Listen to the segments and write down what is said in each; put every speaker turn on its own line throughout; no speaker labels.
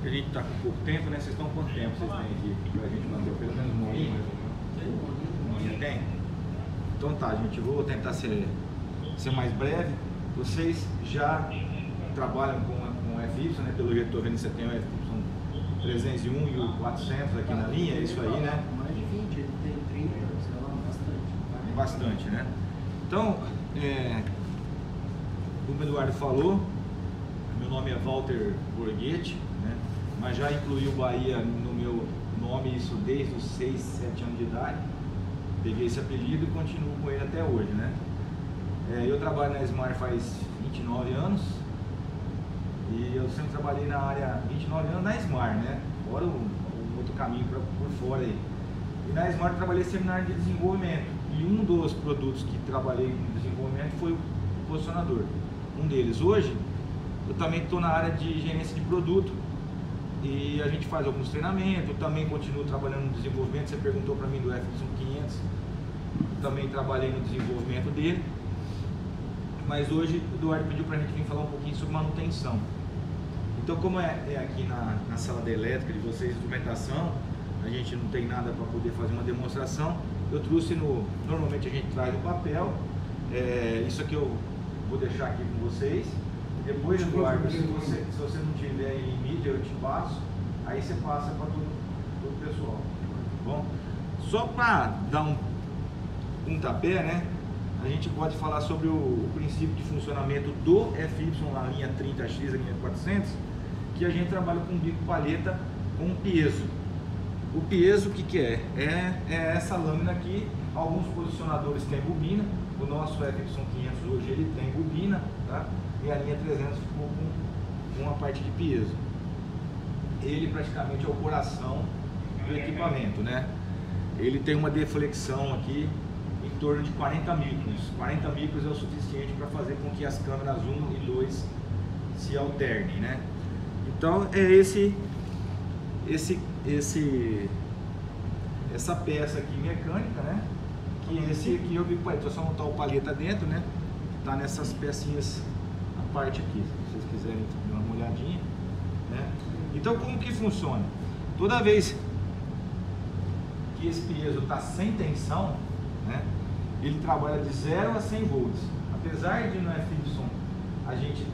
A gente está com pouco tempo, né? Vocês estão com quanto tempo vocês têm aqui para a gente manter? Pelo menos uma horinha? Uma horinha tem? Então tá, gente, eu vou tentar ser mais breve. Vocês já trabalham com o FY, né? Pelo jeito que estou vendo, você tem o FY 301 e o 400 aqui na linha, é isso aí, né?
Mais de 20, ele tem 30, sei lá, bastante.
Bastante, né? Então, como o Eduardo falou, meu nome é Walter Borghetti, né? Mas já incluí o Bahia no meu nome, isso desde os 6, 7 anos de idade. Peguei esse apelido e continuo com ele até hoje, né? Eu trabalho na Smart faz 29 anos e eu sempre trabalhei na área 29 anos na Smart, né? Fora um outro caminho por fora aí. E na Smart eu trabalhei sempre na área de desenvolvimento e um dos produtos que trabalhei no desenvolvimento foi o posicionador. Um deles. Hoje eu também estou na área de gerência de produto e a gente faz alguns treinamentos. Eu também continuo trabalhando no desenvolvimento. Você perguntou para mim do FY500, eu também trabalhei no desenvolvimento dele. Mas hoje o Eduardo pediu para a gente vir falar um pouquinho sobre manutenção. Então, como é aqui na sala da elétrica de vocês, instrumentação, a gente não tem nada para poder fazer uma demonstração. Eu trouxe normalmente a gente traz no papel. Isso aqui eu vou deixar aqui com vocês. Depois, Eduardo, se você não tiver em mídia, eu te passo. Aí você passa para todo o pessoal. Tá bom? Só para dar um pontapé, né? A gente pode falar sobre o princípio de funcionamento do FY na linha 30X, a linha 400, que a gente trabalha com bico palheta com piezo. O piezo, o que é? É essa lâmina aqui. Alguns posicionadores têm bobina. O nosso FY500 hoje ele tem bobina, tá? E a linha 300 ficou com uma parte de piezo. Ele praticamente é o coração do equipamento, né? Ele tem uma deflexão aqui em torno de 40 microns. 40 microns é o suficiente para fazer com que as câmeras 1 e 2 se alternem, né? Então é essa peça aqui mecânica, né? Que esse aqui eu vi, é só montar o palheta dentro, né? Tá nessas pecinhas a parte aqui, se vocês quiserem dar uma olhadinha, né? Então como que funciona? Toda vez que esse piezo está sem tensão, né? Ele trabalha de 0 a 100 volts. Apesar de no FY a gente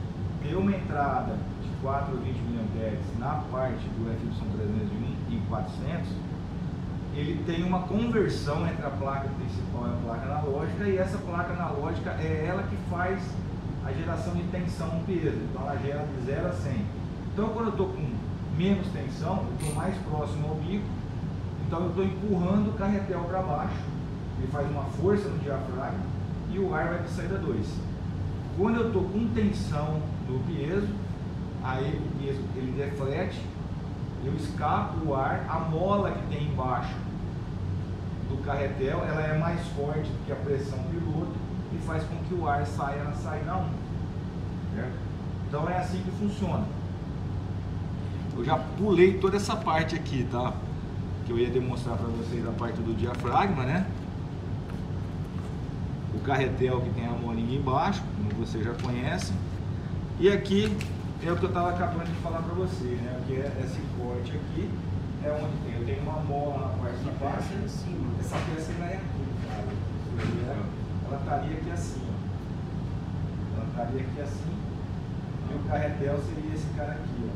ter uma entrada de 4 a 20 mA na parte do FY301 e 400, ele tem uma conversão entre a placa principal e a placa analógica, e essa placa analógica é ela que faz a geração de tensão no piezo. Então ela gera de 0 a 100. Então quando eu estou com menos tensão, eu estou mais próximo ao bico, então eu estou empurrando o carretel para baixo, ele faz uma força no diafragma e o ar vai para a saída 2. Quando eu estou com tensão no piezo, aí o piezo ele deflete, eu escapo o ar, a mola que tem embaixo do carretel, ela é mais forte do que a pressão piloto e faz com que o ar saia na saída 1. Certo? Então é assim que funciona. Eu já pulei toda essa parte aqui, tá? Que eu ia demonstrar para vocês a parte do diafragma, né? O carretel que tem a molinha embaixo, como você já conhece. E aqui é o que eu estava acabando de falar para você, né? Que é esse corte aqui, é onde tem. Eu tenho uma mola na parte de baixo. Essa peça ela é curva, ela estaria aqui assim, ó. Ela estaria aqui assim. E o carretel seria esse cara aqui, ó.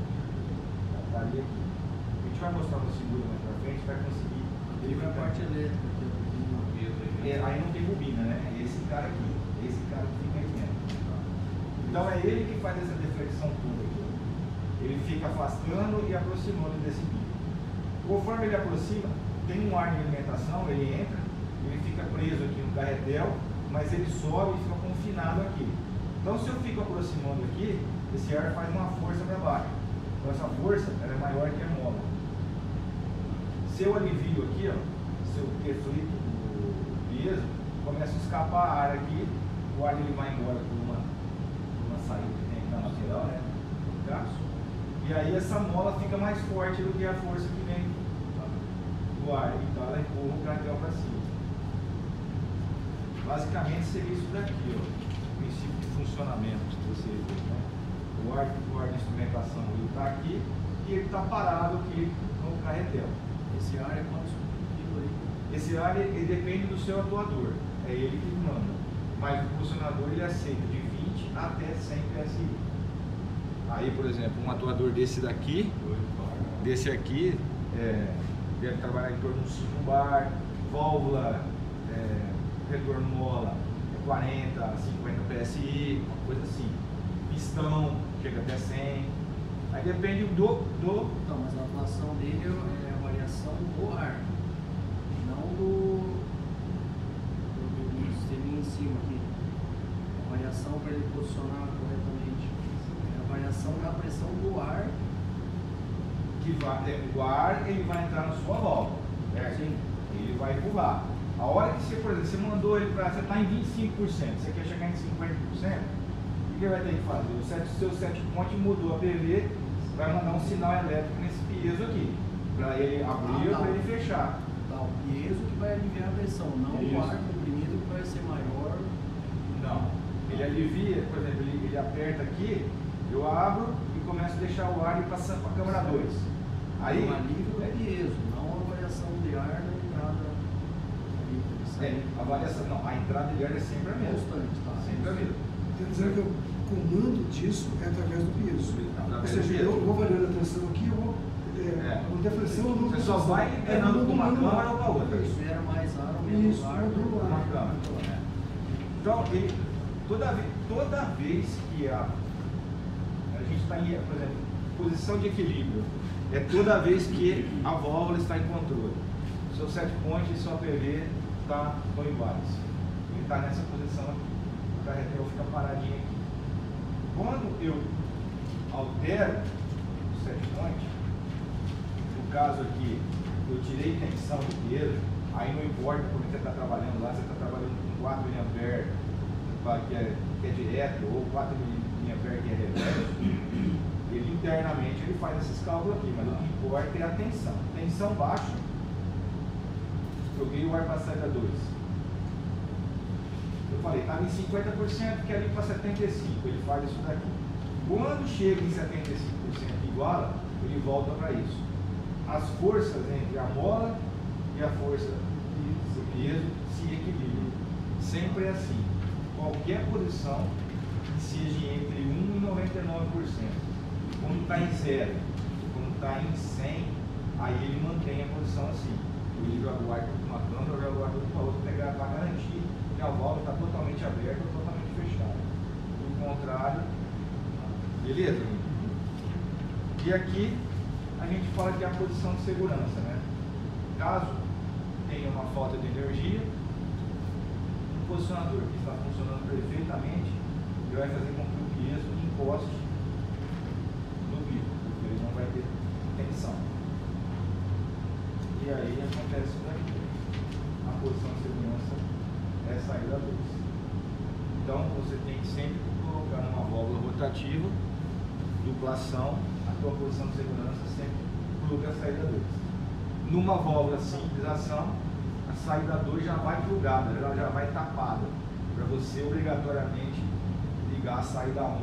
Ela estaria aqui. A gente vai mostrar no seguro mais pra frente, vai conseguir.
Ele vai a parte elétrica aqui,
aí não tem bobina, né? Esse cara aqui. Esse cara que fica aqui dentro. Então é ele que faz essa deflexão toda aqui. Ele fica afastando e aproximando desse bico. Conforme ele aproxima, tem um ar de alimentação, ele entra, ele fica preso aqui no carretel, mas ele sobe e fica confinado aqui. Então se eu fico aproximando aqui, esse ar faz uma força para baixo. Então essa força ela é maior que a mola. Se eu alivio aqui, ó, se eu deflito o peso, começa a escapar ar aqui, o ar ele vai embora por uma saída que tem aqui na lateral, né? Tá? E aí essa mola fica mais forte do que a força que vem do ar, então ela empurra o carretel para cima. Basicamente seria isso daqui, ó, o princípio de funcionamento que você vê, né? O ar de instrumentação está aqui, e ele está parado aqui no carretel.
Esse ar é quantos quilos aí?
Esse ar ele depende do seu atuador, é ele que manda. Mas o posicionador ele aceita de 20 até 100 PSI. Aí, por exemplo, um atuador desse aqui, deve trabalhar em torno de 5 bar, válvula, retorno mola, 40, 50 PSI, uma coisa assim. Pistão, chega até 100. Aí depende do...
Então, mas a atuação dele é a variação do ar, não do sisteminha em cima aqui. A variação para ele posicionar corretamente. É a variação da pressão do ar.
O ar ele vai entrar na sua válvula, certo?
Sim.
Ele vai empurrar. A hora que você, por exemplo, você mandou ele para... Você está em 25%, você quer chegar em 50%, o que ele vai ter que fazer? O seu set point mudou a PV, vai mandar um sinal elétrico nesse piezo aqui, para ele abrir ou para ele fechar.
Tá, o piezo que vai aliviar a pressão, não
Isso.
o ar comprimido que vai ser maior.
Não, ele alivia, por exemplo, ele aperta aqui, eu abro e começo a deixar o ar ir para a câmara 2. Aí,
o alívio do piezo, não a variação de ar na entrada.
a variação, não, a entrada de ar é sempre a mesma.
Constante, tá?
Sempre a mesma.
Quer dizer que o comando disso é através do piezo. Ou seja, eu vou variando a tensão aqui, eu vou manter a pressão ou não.
Você só vai liberando para uma câmara ou para outra.
Libera mais ar ou menos
Isso,
ar
do
do
Uma
ar.
câmara. Então, toda vez que a gente está em, por exemplo, posição de equilíbrio, é toda vez que a válvula está em controle. Seu set point e sua PV estão iguais. Ele está nessa posição aqui. O carretel fica paradinho aqui. Quando eu altero o set point, no caso aqui, eu tirei tensão do peso, aí não importa como você está trabalhando lá, você está trabalhando com 4 mA que é direto, ou 4 mA que é reverso, ele internamente ele faz esses cálculos aqui, mas o que importa é a tensão. Tensão baixa, joguei o ar para a saída 2. Eu falei, estava em 50%, quero ir para 75%, ele faz isso daqui. Quando chega em 75% iguala, ele volta para isso. As forças entre a mola e a força do peso se equilibram. Sempre é assim. Qualquer posição que seja entre 1 e 99%. Quando está em 0, quando está em 100, aí ele mantém a posição assim. Ele joga o ar para uma câmara, joga o ar para outra, para garantir que a válvula está totalmente aberta ou totalmente fechada. Do contrário, beleza? E aqui a gente fala que é a posição de segurança, né? Caso tenha uma falta de energia, o posicionador que está funcionando perfeitamente, ele vai fazer com que o piezo encoste no bico, porque ele não vai ter tensão. E aí acontece isso daqui. A posição de segurança é sair da luz. Então você tem que sempre colocar numa válvula rotativa, duplação, a tua posição de segurança sempre pluga a saída 2. Numa válvula simples ação, a saída 2 já vai plugada, ela já vai tapada, para você obrigatoriamente ligar a saída 1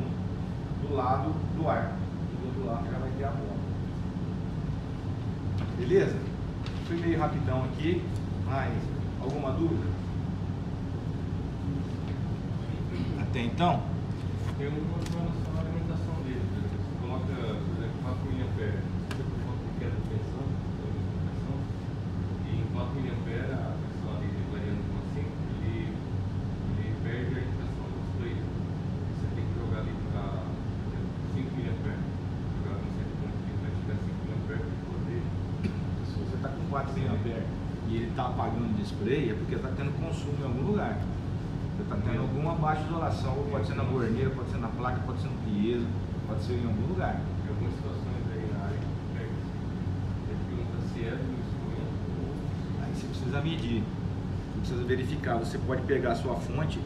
do lado do ar. Do outro lado já vai ter a bola. Beleza? Fui meio rapidão aqui, mas alguma dúvida? Até então?
Tem uma relação à alimentação dele. Você coloca, por exemplo, 4 mA, você coloca que queda de pressão, e em 4 mA a pressão ali variando com assim, ele perde a indicação dos players. Você tem que jogar ali para 5 mA, jogar no centro que vai tirar 5 mA para poder.
Se você está com 4 mA e ele está apagando o display, é porque está tendo consumo em algum lugar. Você está tendo alguma baixa isolação, ou pode ser na borneira, pode ser na placa, pode ser no piezo, pode ser em algum lugar.
Tem algumas situações aí na área que pega. Ele pergunta se é do instrumento ou.
Aí você precisa medir, você precisa verificar. Você pode pegar a sua fonte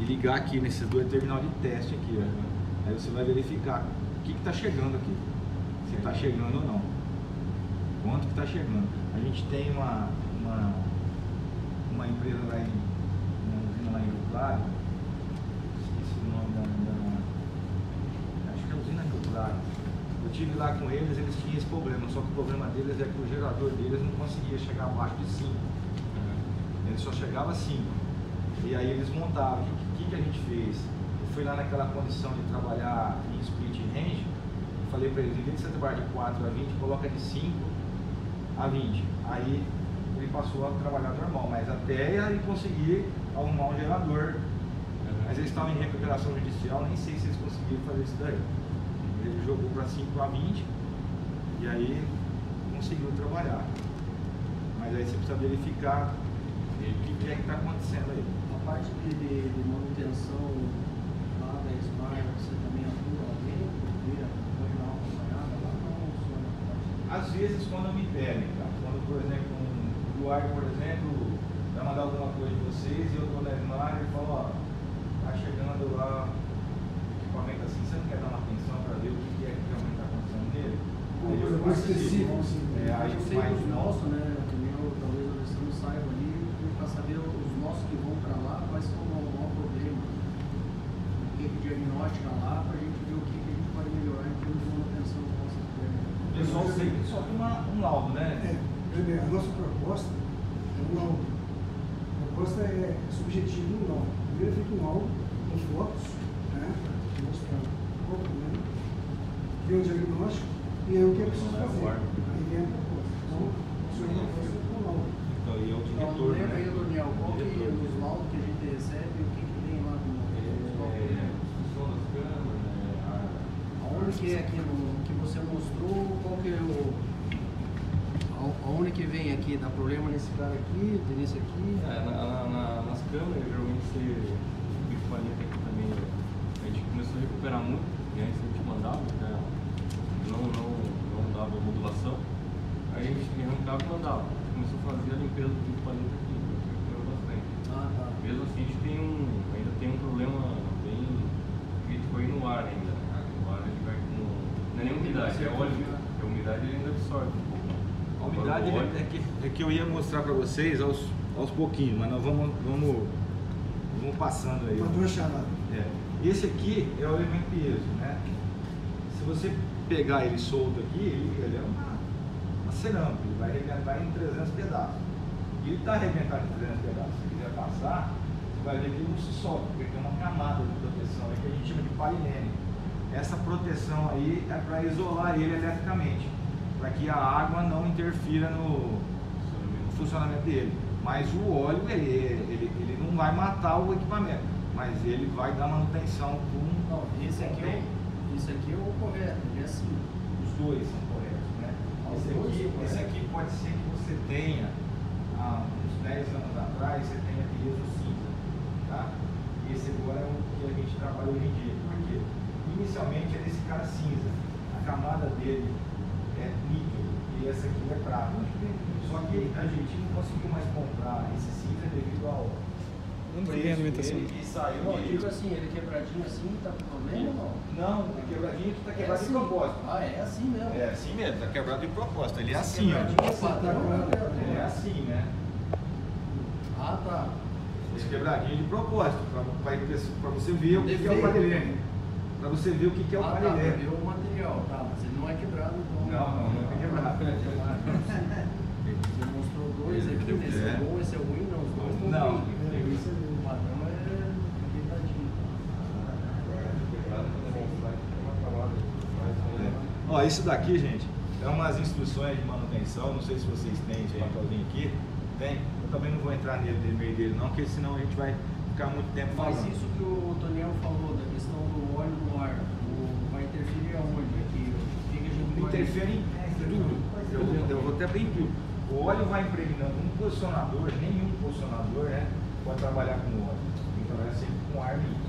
e ligar aqui nesses dois terminal de teste aqui, ó. Aí você vai verificar o que está chegando aqui, se está chegando ou não, quanto que está chegando. A gente tem uma empresa lá uma usina lá em Rio Claro, esqueci o nome acho que é a usina Rio Claro. tive lá com eles, eles tinham esse problema, só que o problema deles é que o gerador deles não conseguia chegar abaixo de 5. Ele só chegava a 5. E aí eles montavam. O que a gente fez? Eu fui lá naquela condição de trabalhar em split range, falei para eles, em vez de você trabalhar de 4 a 20, coloca de 5 a 20. Aí ele passou a trabalhar normal, mas até ele conseguir arrumar um gerador. Mas eles estavam em recuperação judicial, nem sei se eles conseguiram fazer isso daí. Ele jogou para 5 a 20 e aí conseguiu trabalhar. Mas aí você precisa verificar o que é que está acontecendo aí.
A parte de manutenção lá da Smart, você também atua lá dentro? Pode dar uma acompanhada lá? Não,
Às vezes quando me pedem, tá? Quando, por exemplo, o Eduardo, por exemplo, vai mandar alguma coisa de vocês e eu estou na Smart e falo, ó, tá chegando lá equipamento assim, você não quer dar uma atenção para ver o que é que realmente está acontecendo nele?
Uma coisa mais específica, assim.
Aí
eu
eu
sei
mais
que os nossos, né? Talvez a versão saiba ali, para saber os nossos que vão para lá, quais são o maior problema. O que diagnostica lá, para a gente ver o que a gente pode melhorar em termos de manutenção da nossa empresa.
O pessoal sempre só tem um laudo, né?
A nossa proposta é um laudo. A proposta é subjetiva do laudo. Primeiro é feito um laudo com fotos, né? Mostrar qual o problema, ver o diagnóstico e aí o que é preciso fazer. Aí vem a proposta. Então, o senhor não pode ser com o laudo.
Então, e é o
Então,
diretor,
lembra
né?
aí, Daniel, qual que é os laudos que a gente recebe, o que tem lá no
Função das câmeras,
aonde que é aqui no que você mostrou, qual que é aonde que vem aqui, dá problema nesse cara aqui, nesse aqui?
nas câmeras, geralmente o equipamento aqui também, a gente começou a recuperar muito, e antes a gente mandava, né? não dava modulação, aí a gente arrancava e mandava. Começou a fazer a limpeza do equipamento aqui, recuperou bastante. Mesmo assim a gente ainda tem um problema bem crítico aí no ar ainda, né? O ar ele vai com. Não é nem umidade, é óleo. A umidade ele ainda absorve um pouco.
A umidade é que eu ia mostrar para vocês aos pouquinhos, mas nós vamos passando aí.
Uma chamada.
Esse aqui é o elemento peso, né? Se você pegar ele solto aqui, ele é uma cerâmica, ele vai arrebentar em 300 pedaços. E ele está arrebentado em 300 pedaços. Se quiser passar, você vai ver que ele não se solta, porque tem uma camada de proteção aí que a gente chama de parilene. Essa proteção aí é para isolar ele eletricamente, para que a água não interfira no funcionamento dele. Mas o óleo, ele não vai matar o equipamento, mas ele vai dar manutenção com...
Não, esse aqui é o correto, ele é assim.
Os dois são corretos, né? Esse aqui pode ser que você tenha, há uns 10 anos atrás, você tenha peso cinza, tá? Esse agora é o que a gente trabalha hoje em dia, porque inicialmente era esse cara cinza, a camada dele é níquel e essa aqui é prata. Só que a gente não conseguiu mais comprar esse cinza devido ao preço dele e saiu
Não,
de...
digo assim, ele quebradinho assim, tá com problema ou não?
Não, quebradinho tá quebrado de propósito.
É assim mesmo.
É assim mesmo, tá quebrado de propósito. Ele é assim, ó.
Quebradinho é padrão,
Ele é assim, né?
Tá.
Esse quebradinho de propósito, para você ver o que é o parilene. Para você ver o que é o
Tá,
parilene.
viu o material, tá, mas ele não é quebrado, então.
Não é quebrado.
Você mostrou dois aqui, esse é bom, esse é ruim, não, os dois estão
Não.
bem. O padrão é quebradinho.
Ó, isso daqui, gente, é umas instruções de manutenção. Não sei se vocês têm esse papelzinho aqui. Tem? Eu também não vou entrar nele, no meio dele não, porque senão a gente vai ficar muito tempo
Mas
falando.
isso que o Daniel falou, da questão do óleo no ar, vai interferir aonde? Aqui, o que a gente vai...
Interfere em tudo. Eu vou até bem tudo. O óleo vai impregnando um posicionador, nenhum posicionador, né, pode trabalhar com óleo. Tem que trabalhar sempre com ar líquido.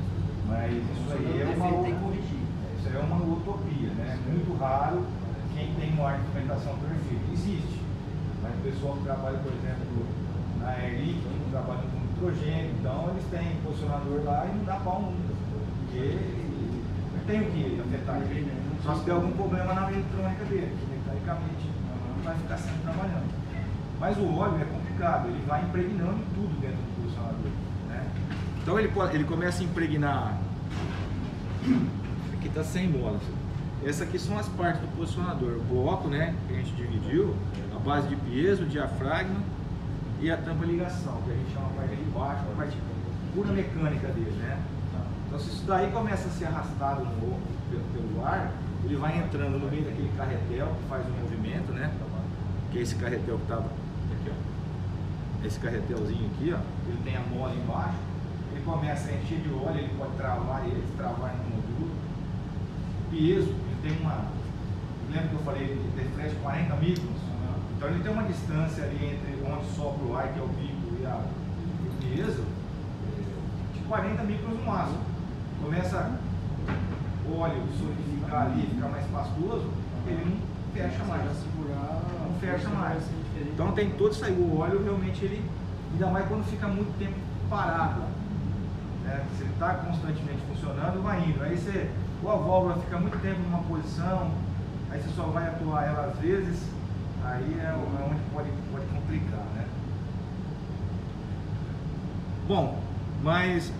Mas isso aí é uma...
tem que corrigir.
Isso aí é uma utopia, né? Muito raro quem tem uma argumentação perfeita. Existe. Mas o pessoal que trabalha, por exemplo, na Air Liquid, que trabalha com nitrogênio, então eles têm posicionador lá e não dá pau nunca. Porque tem o que afetar ele. Só se der algum problema na eletrônica dele, que mecanicamente não vai ficar sempre trabalhando. Mas o óleo é complicado, ele vai impregnando tudo dentro do posicionador, né? Então ele começa a impregnar. Aqui está 100 molas. Essas aqui são as partes do posicionador. O bloco, né, que a gente dividiu, a base de piezo, o diafragma e a tampa ligação, que a gente chama a parte de baixo, a parte pura mecânica dele, né? Então se isso daí começa a ser arrastado pelo ar, ele vai entrando no meio daquele carretel que faz o movimento, né? Que é esse carretel que estava aqui, ó. Esse carretelzinho aqui, ó, ele tem a mola embaixo, ele começa a encher de óleo, ele pode travar ele, destravar no modelo. Piezo, ele tem uma, lembra que eu falei, ele reflete 40 microns, então ele tem uma distância ali entre onde sopra o ar, que é o bico, e o piezo, de 40 microns no máximo. Começa o óleo solidificar ali, ficar mais pastoso, ele não fecha mais. Não fecha mais. Então tem todo isso aí, o óleo realmente ele, ainda mais quando fica muito tempo parado, né? Se ele está constantemente funcionando, vai indo. Aí você, ou a válvula fica muito tempo numa posição, aí você só vai atuar ela às vezes, aí é onde pode complicar, né? Bom, mas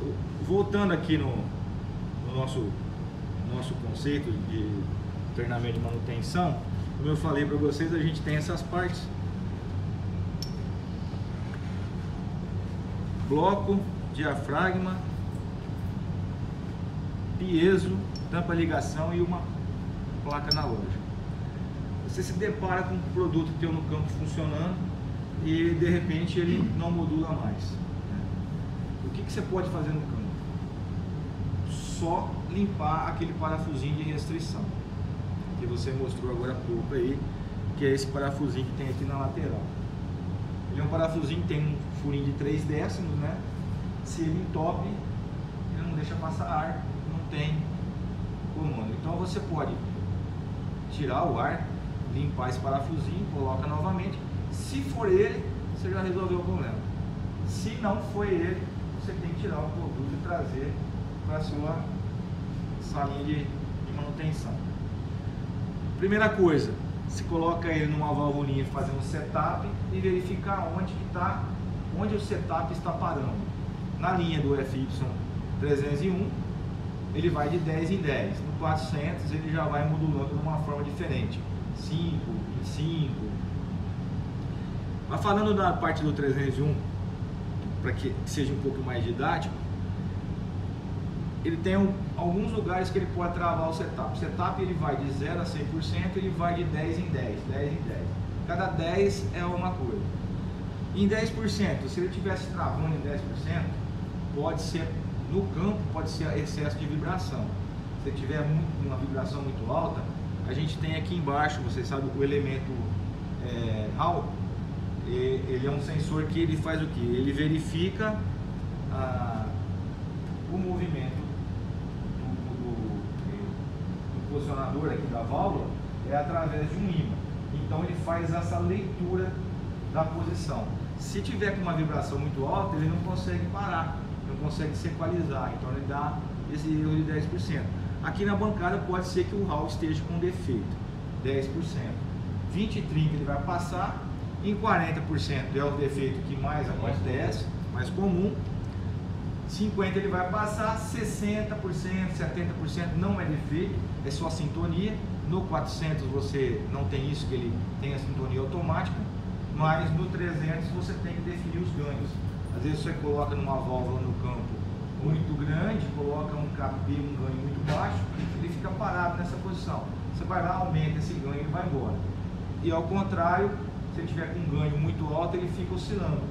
voltando aqui no nosso conceito de treinamento de manutenção, como eu falei para vocês, a gente tem essas partes: bloco, diafragma, piezo, tampa ligação e uma placa analógica. Você se depara com um produto teu no campo funcionando e de repente ele não modula mais, né? O que você pode fazer no campo? Só limpar aquele parafusinho de restrição que você mostrou agora há pouco aí, que é esse parafusinho que tem aqui na lateral. Ele é um parafusinho que tem um furinho de 3 décimos, né? Se ele entope, ele não deixa passar ar, não tem comando. Então você pode tirar o ar, limpar esse parafusinho, coloca novamente. Se for ele, você já resolveu o problema. Se não for ele, você tem que tirar o produto e trazer para a sua salinha de manutenção. Primeira coisa, se coloca ele numa valvulinha fazendo setup e verificar onde o setup está parando. Na linha do FY301, ele vai de 10 em 10. No 400 ele já vai modulando de uma forma diferente, 5 em 5. Mas falando da parte do 301, para que seja um pouco mais didático, ele tem alguns lugares que ele pode travar o setup. O setup ele vai de 0 a 100%, ele vai de 10 em 10, 10 em 10. Cada 10 é uma coisa. Em 10%, se ele estivesse travando em 10%, pode ser, no campo, pode ser excesso de vibração. Se ele tiver uma vibração muito alta, a gente tem aqui embaixo, vocês sabem, o elemento Hall, ele é um sensor que ele faz o que? Ele verifica o movimento do posicionador aqui da válvula através de um ímã. Então ele faz essa leitura da posição. Se tiver com uma vibração muito alta, ele não consegue parar, não consegue se equalizar, então ele dá esse erro de 10%. Aqui na bancada pode ser que o Hall esteja com defeito, 10%. 20 e 30 ele vai passar, em 40% é o defeito que mais acontece, mais comum. 50 ele vai passar, 60%, 70% não é defeito, é só sintonia. No 400 você não tem isso, que ele tem a sintonia automática, mas no 300 você tem que definir os ganhos. Às vezes você coloca numa válvula no campo muito grande, coloca um KP, um ganho muito baixo, ele fica parado nessa posição. Você vai lá, aumenta esse ganho e ele vai embora. E ao contrário, se ele tiver com um ganho muito alto, ele fica oscilando.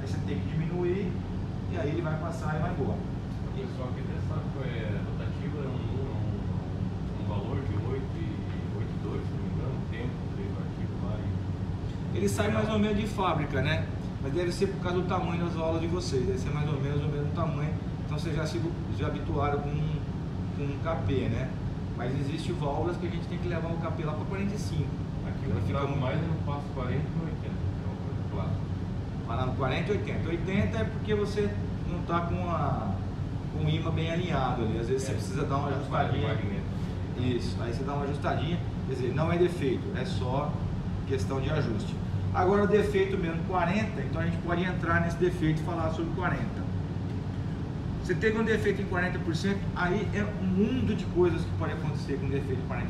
Aí você tem que diminuir e aí ele vai passar e vai embora.
O pessoal aqui dessa rotativa é um valor de 8,2, se não me engano, o tempo do arquivo lá.
Ele sai mais ou menos de fábrica, né? Mas deve ser por causa do tamanho das válvulas de vocês, deve ser mais ou menos o mesmo tamanho. Então vocês já habituaram com um KP, né? Mas existe válvulas que a gente tem que levar o KP lá para 45.
Aqui eu fica mais e não passo 40 e 80, é uma coisa clássica.
Parar no 40 e 80. 80 é porque você não está com o ímã bem alinhado ali. Às vezes você precisa dar uma ajustadinha. Isso, aí você dá uma ajustadinha. Quer dizer, não é defeito, é só questão de ajuste. Agora o defeito mesmo 40, então a gente pode entrar nesse defeito e falar sobre 40. Você teve um defeito em 40%, aí é um mundo de coisas que pode acontecer com defeito em 40%.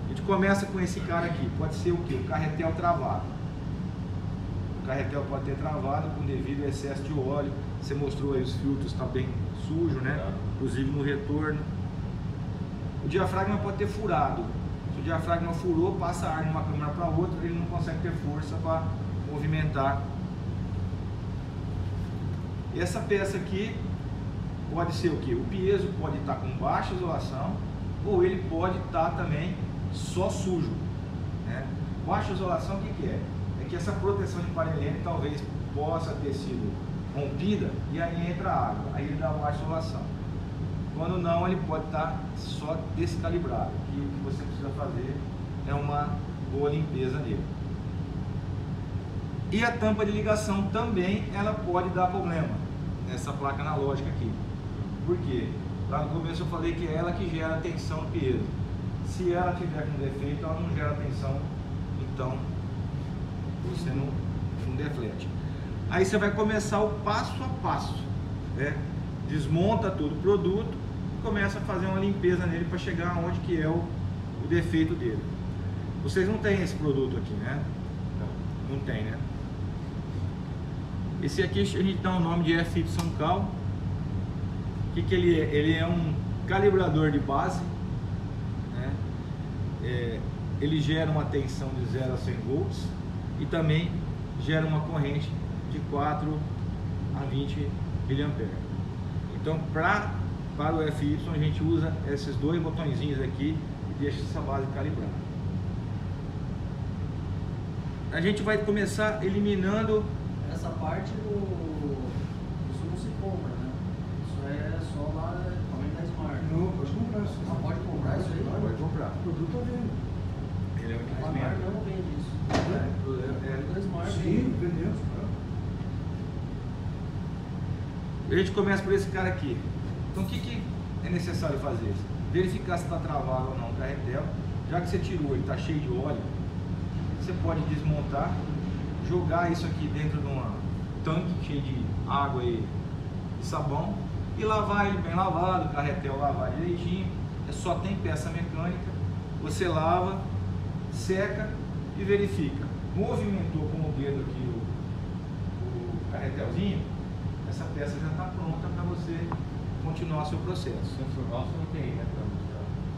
A gente começa com esse cara aqui, pode ser o que? O carretel travado. O carretel pode ter travado com devido ao excesso de óleo. Você mostrou aí os filtros, está bem sujo, né? Inclusive no retorno. O diafragma pode ter furado. Se o diafragma furou, passa ar de uma câmara para outra, ele não consegue ter força para movimentar. E essa peça aqui pode ser o que? O piezo pode estar com baixa isolação ou ele pode estar também só sujo, né? Baixa isolação o que é? É que essa proteção de paralene talvez possa ter sido rompida e aí entra a água, aí ele dá baixa isolação. Quando não, ele pode estar só descalibrado, e o que você precisa fazer é uma boa limpeza nele. E a tampa de ligação também, ela pode dar problema nessa placa analógica aqui. Por quê? Lá no começo eu falei que é ela que gera tensão no piezo. Se ela tiver com defeito, ela não gera tensão, então você não deflete. Aí você vai começar o passo a passo, né? Desmonta todo o produto e começa a fazer uma limpeza nele para chegar onde que é o defeito dele. Vocês não têm esse produto aqui, né? Não tem, né? Esse aqui a gente dá o nome de FY-Cal. O que ele é? Ele é um calibrador de base, né? Ele gera uma tensão de 0 a 100 volts e também gera uma corrente de 4 a 20 mA. Então, para o FY, a gente usa esses dois botõezinhos aqui e deixa essa base calibrada. A gente vai começar eliminando...
Essa parte isso não se compra, né? Isso é só lá também da Smart.
Não, pode comprar isso.
Ah, pode comprar isso aí?
Pode comprar.
O produto tá vendo.
Ele é o
A Smart não vende isso. É da Smart.
Sim, vendemos.
A gente começa por esse cara aqui. Então o que é necessário fazer? Verificar se está travado ou não o carretel. Já que você tirou, ele está cheio de óleo, você pode desmontar, jogar isso aqui dentro de um tanque cheio de água e sabão e lavar ele bem lavado, o carretel lavar direitinho. Só tem peça mecânica, você lava, seca e verifica. Movimentou com o dedo aqui o carretelzinho, essa peça já está pronta para você continuar seu processo.
Sensor Hall você não tem, né?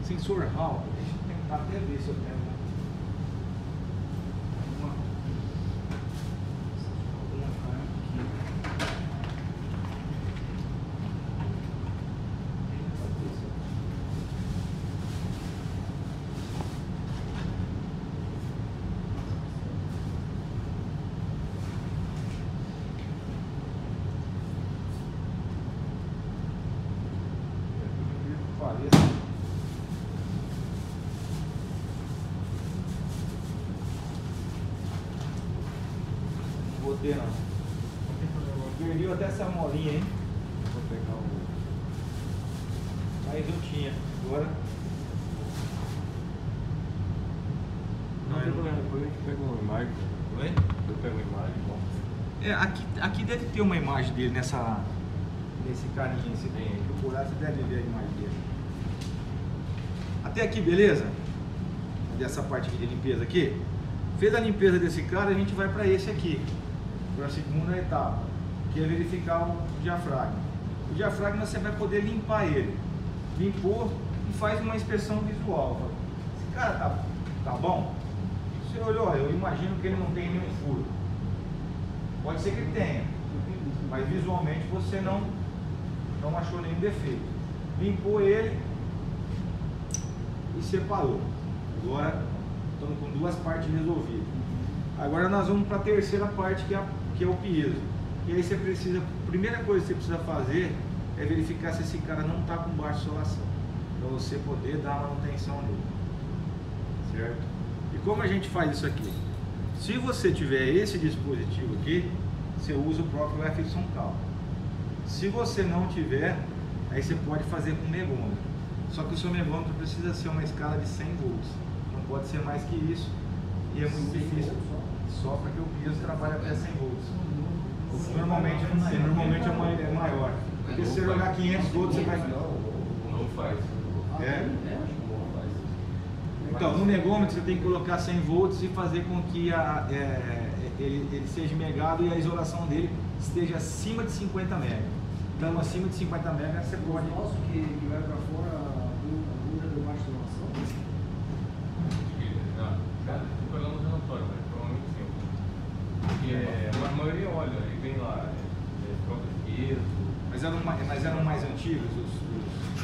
Sensor Hall, deixa eu tentar até ver se eu tenho não. Perdeu até essa molinha, hein? Vou pegar o... Mas eu tinha. Agora...
Não tem problema, depois a gente pega uma imagem.
Oi?
Eu pego uma imagem, bom.
Aqui deve ter uma imagem dele nesse carinha. Se procurar, você deve ver a imagem dele. Até aqui, beleza? Dessa parte aqui de limpeza aqui. Fez a limpeza desse cara, a gente vai para esse aqui. Para a segunda etapa, que é verificar o diafragma. O diafragma você vai poder limpar ele. Limpou e faz uma inspeção visual. Esse cara tá bom? Você olhou, eu imagino que ele não tem nenhum furo. Pode ser que ele tenha, mas visualmente você não achou nenhum defeito. Limpou ele e separou. Agora estamos com duas partes resolvidas. Agora nós vamos para a terceira parte, que é o piezo. E aí você precisa, a primeira coisa que você precisa fazer é verificar se esse cara não está com baixa isolação, para você poder dar manutenção nele, certo? E como a gente faz isso aqui? Se você tiver esse dispositivo aqui, você usa o próprio FY-Cal. Se você não tiver, aí você pode fazer com megômetro. Só que o seu megômetro precisa ser uma escala de 100 volts, não pode ser mais que isso, e é muito difícil. Só porque o piezo trabalha até 100 volts. Normalmente é maior. Porque se você jogar 500 volts, você vai...
Não faz.
É.
Acho que não faz.
Então, no negômetro você tem que colocar 100 volts e fazer com que ele seja megado e a isolação dele esteja acima de 50 mega. Então, acima de 50 mega você pode...
O nosso que vai para fora, a de baixa isolação?
Cara, estou pegando o relatório, mas provavelmente sim. Porque a maioria olha, aí vem lá, troca de peso.
Mas eram mais antigos?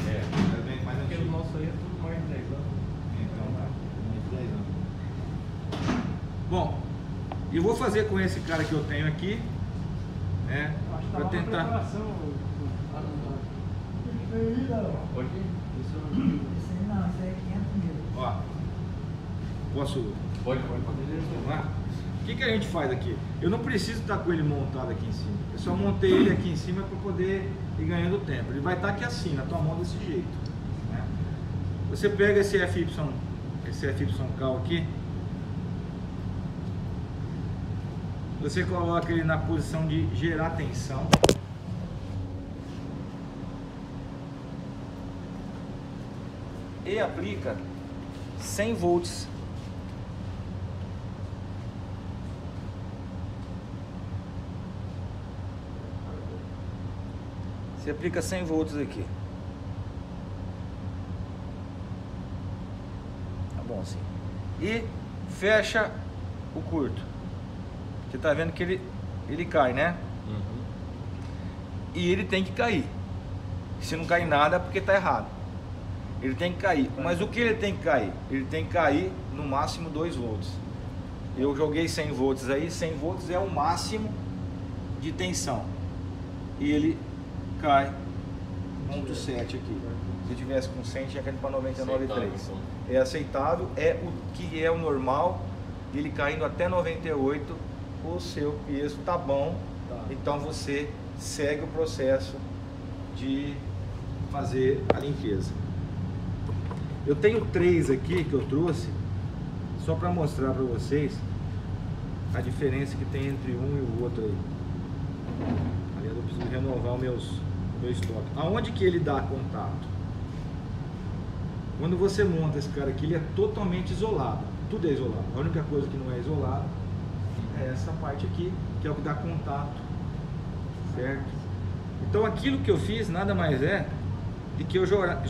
Eram bem mais
Porque o
antigos.
nosso aí é tudo mais de 10 anos.
Então, tá. Mais de 10 anos. Bom, eu vou fazer com esse cara que eu tenho aqui, né?
Acho que tá
Para
uma
tentar...
preparação.
Pode ir?
Esse aí é 500 mil.
Ó, posso...
Pode.
Vamos lá? O que a gente faz aqui? Eu não preciso estar com ele montado aqui em cima. Eu só montei ele aqui em cima para poder ir ganhando tempo. Ele vai estar aqui assim, na tua mão desse jeito, né? Você pega esse FYK aqui, você coloca ele na posição de gerar tensão. E aplica 100 volts. Você aplica 100 volts aqui. Tá bom assim. E fecha o curto. Você tá vendo que ele cai, né?
Uhum.
E ele tem que cair. Se não cair nada é porque tá errado. Ele tem que cair. Mas o que ele tem que cair? Ele tem que cair no máximo 2 volts. Eu joguei 100 volts aí. 100 volts é o máximo de tensão. E ele cai 0,7 aqui. Se tivesse com 100 tinha caído para 99,3. É aceitável. É o que é o normal. Ele caindo até 98. O seu peso tá bom. Então você segue o processo de fazer a limpeza. Eu tenho 3 aqui que eu trouxe só para mostrar para vocês a diferença que tem entre um e o outro aí. Aliás, eu preciso renovar o meu estoque. Aonde que ele dá contato? Quando você monta esse cara aqui, ele é totalmente isolado. Tudo é isolado. A única coisa que não é isolada é essa parte aqui, que é o que dá contato, certo? Então aquilo que eu fiz nada mais é do que eu jogar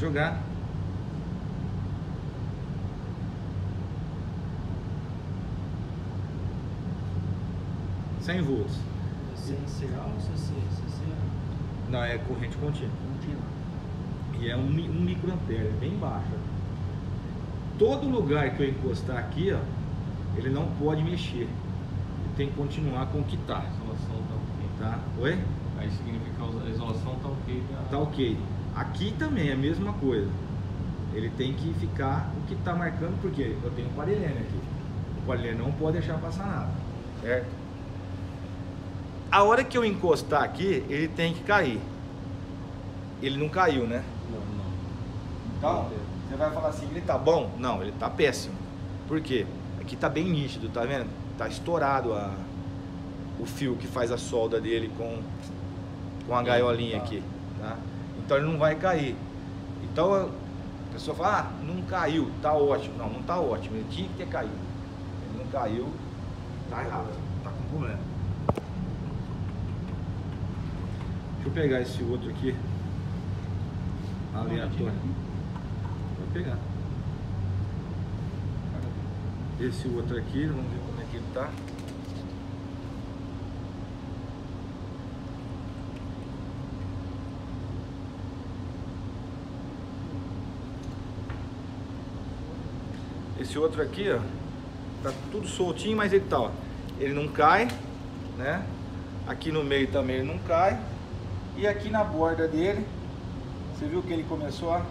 100 volts.
CCA ou CC?
Não, é corrente contínua. E é um microampere, é bem baixa. Todo lugar que eu encostar aqui, ó, ele não pode mexer. Ele tem que continuar com o que tá.
A isolação tá ok.
Tá? Oi?
Aí significa que a isolação tá ok.
Tá ok. Aqui também é a mesma coisa. Ele tem que ficar o que tá marcando, porque eu tenho um parelene aqui. O parelene não pode deixar passar nada, certo? A hora que eu encostar aqui, ele tem que cair. Ele não caiu, né?
Não.
Então, você vai falar assim, ele tá bom? Não, ele tá péssimo. Por quê? Aqui tá bem nítido, tá vendo? Tá estourado o fio que faz a solda dele com a gaiolinha aqui, tá? Então ele não vai cair. Então a pessoa fala, ah, não caiu, tá ótimo. Não, não tá ótimo, ele tinha que ter caído. Ele não caiu, tá errado, tá com problema. Deixa eu pegar esse outro aqui, aleatório. Vou pegar. Esse outro aqui, vamos ver como é que ele tá. Esse outro aqui, ó, tá tudo soltinho, mas ele tá, ó, ele não cai, né? Aqui no meio também ele não cai. E aqui na borda dele, você viu que ele começou a...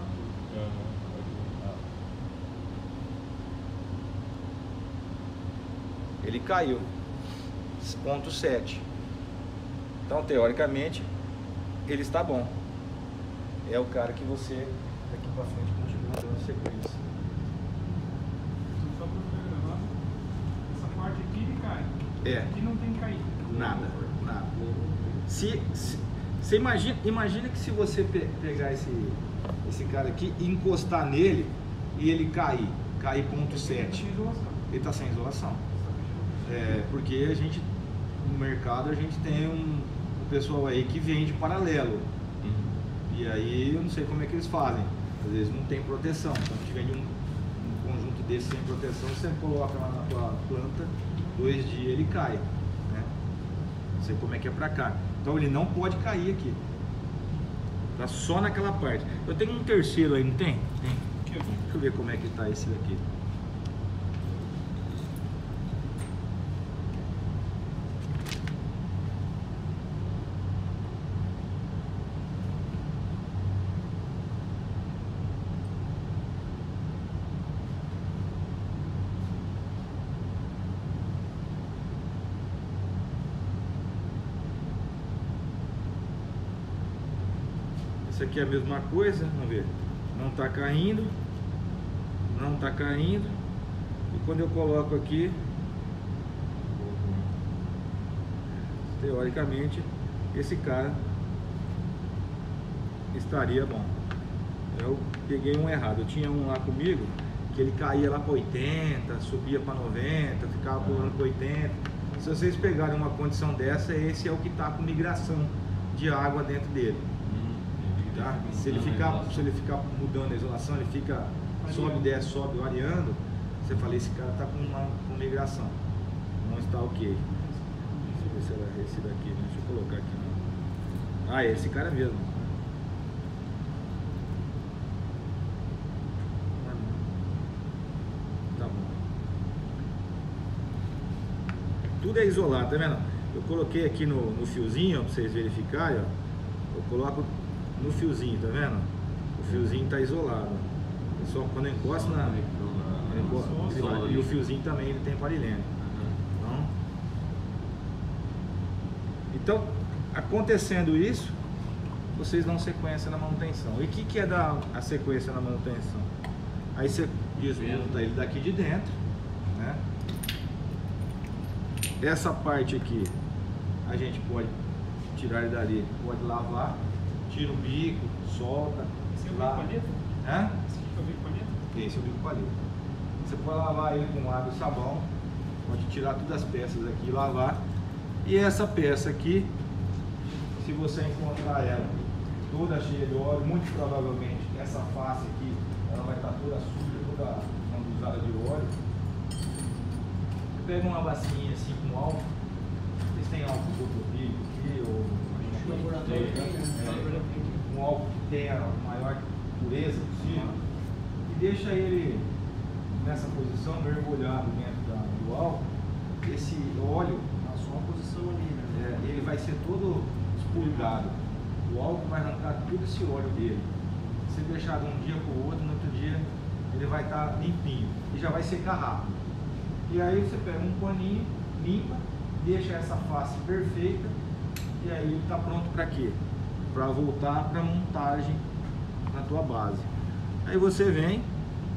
Ele caiu, 0,7. Então, teoricamente, ele está bom. É o cara que você, daqui pra frente, continua dando sequência.
Só para essa parte aqui ele cai.
É.
Aqui não tem que cair.
Nada. Você imagina que se você pegar esse cara aqui e encostar nele e ele cair 0,7, ele está sem isolação. Porque a gente, no mercado, a gente tem um pessoal aí que vende paralelo. E aí eu não sei como é que eles fazem. Às vezes não tem proteção. Então a gente vende um conjunto desse sem proteção, você coloca lá na tua planta, 2 dias ele cai, né? Não sei como é que é pra cá. Então ele não pode cair aqui. Tá só naquela parte. Eu tenho um terceiro aí, não tem? Tem. Deixa eu ver como é que tá esse daqui. Esse aqui é a mesma coisa, vamos ver. Não está caindo. Não está caindo. E quando eu coloco aqui, teoricamente, esse cara estaria bom. Eu peguei um errado. Eu tinha um lá comigo que ele caía lá para 80, subia para 90, ficava pulando para 80. Se vocês pegarem uma condição dessa, esse é o que está com migração de água dentro dele. Tá? Se ele ficar mudando a isolação, ele fica sobe, desce, sobe, variando, você fala, esse cara está com migração, não está ok. Deixa eu ver se era esse daqui, né? Deixa eu colocar aqui. Ah, é esse cara mesmo. Tá bom. Tudo é isolado, tá vendo? Eu coloquei aqui no fiozinho, para vocês verificarem, ó. Eu coloco no fiozinho, tá vendo? O fiozinho tá isolado. Só quando encosta na... E o fiozinho também ele tem parilhene. Então, acontecendo isso, vocês dão sequência na manutenção. E o que é dar a sequência na manutenção? Aí você desmonta ele daqui de dentro, né? Essa parte aqui a gente pode tirar ele dali, pode lavar. Tira o bico, solta.
Esse é o bico palito?
Hã?
Esse é o bico palito?
Esse é o bico palito. Você pode lavar ele com água e sabão. Pode tirar todas as peças aqui e lavar. E essa peça aqui, se você encontrar ela toda cheia de óleo, muito provavelmente essa face aqui, ela vai estar toda suja, toda usada de óleo. Você pega uma bacinha assim com álcool. Vocês têm álcool isopropílico aqui ou... um álcool que tenha a maior pureza possível e deixa ele nessa posição, mergulhado dentro do álcool. Esse óleo,
Na sua posição ali, né?
ele vai ser todo expurgado. O álcool vai arrancar todo esse óleo dele. Se deixar de um dia para o outro, no outro dia ele vai estar limpinho e já vai secar rápido. E aí você pega um paninho, limpa, deixa essa face perfeita. E aí ele está pronto para quê? Para voltar para a montagem na tua base. Aí você vem,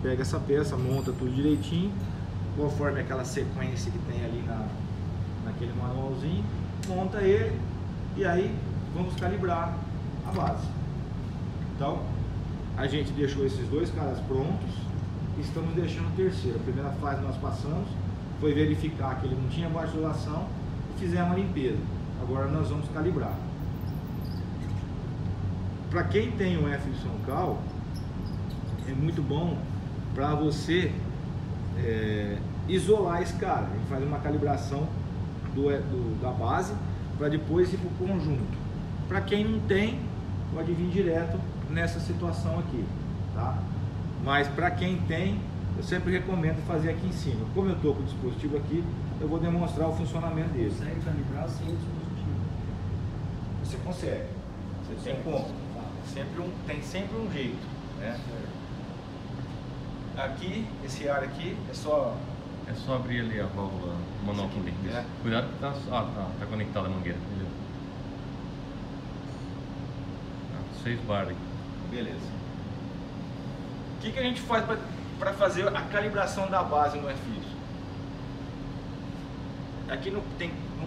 pega essa peça, monta tudo direitinho, conforme aquela sequência que tem ali naquele manualzinho, monta ele e aí vamos calibrar a base. Então, a gente deixou esses 2 caras prontos, estamos deixando o terceiro. A primeira fase nós passamos, foi verificar que ele não tinha baixa isolação e fizemos a limpeza. Agora nós vamos calibrar. Para quem tem o FY Cal, é muito bom para você isolar esse cara. A gente faz uma calibração da base para depois ir para o conjunto. Para quem não tem, pode vir direto nessa situação aqui, tá? Mas para quem tem, eu sempre recomendo fazer aqui em cima. Como eu estou com o dispositivo aqui, eu vou demonstrar o funcionamento dele.
Consegue calibrar sem o dispositivo?
Você consegue. Você tem como. Tem sempre um jeito, né? Aqui, esse ar aqui, é só
abrir ali a válvula monóculo. Cuidado que tá conectada a mangueira. 6 bar aqui.
Beleza. O que a gente faz para fazer a calibração da base no FX? Aqui não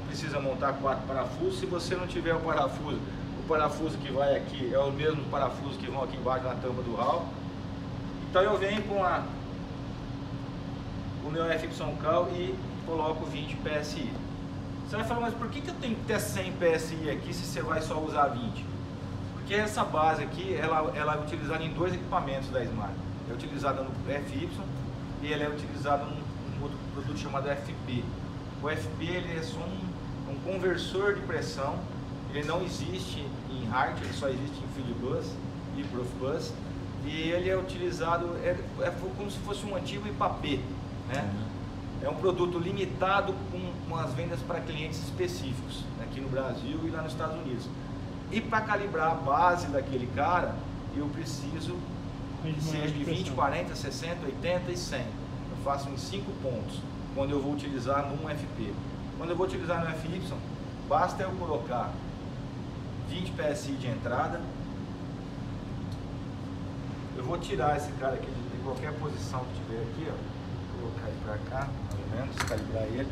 precisa montar 4 parafusos se você não tiver o parafuso. O parafuso que vai aqui é o mesmo parafuso que vão aqui embaixo na tampa do hall. Então eu venho com o meu FYCal e coloco 20 PSI. Você vai falar, mas por que eu tenho que ter 100 PSI aqui se você vai só usar 20? Porque essa base aqui, ela é utilizada em dois equipamentos da Smart. É utilizada no FY e ela é utilizada num outro produto chamado FP. O FP ele é só um conversor de pressão. Ele não existe em hard, ele só existe em Fieldbus e Profibus. E ele é utilizado, é como se fosse um antigo IPAP, né? É um produto limitado com as vendas para clientes específicos, aqui no Brasil e lá nos Estados Unidos. E para calibrar a base daquele cara, eu preciso que seja de 20, 40, 60, 80 e 100. Eu faço em 5 pontos, quando eu vou utilizar num FP. Quando eu vou utilizar no FY, basta eu colocar 20 PSI de entrada. Eu vou tirar esse cara aqui de qualquer posição que tiver aqui, ó. Colocar ele para cá, mais ou menos, calibrar ele.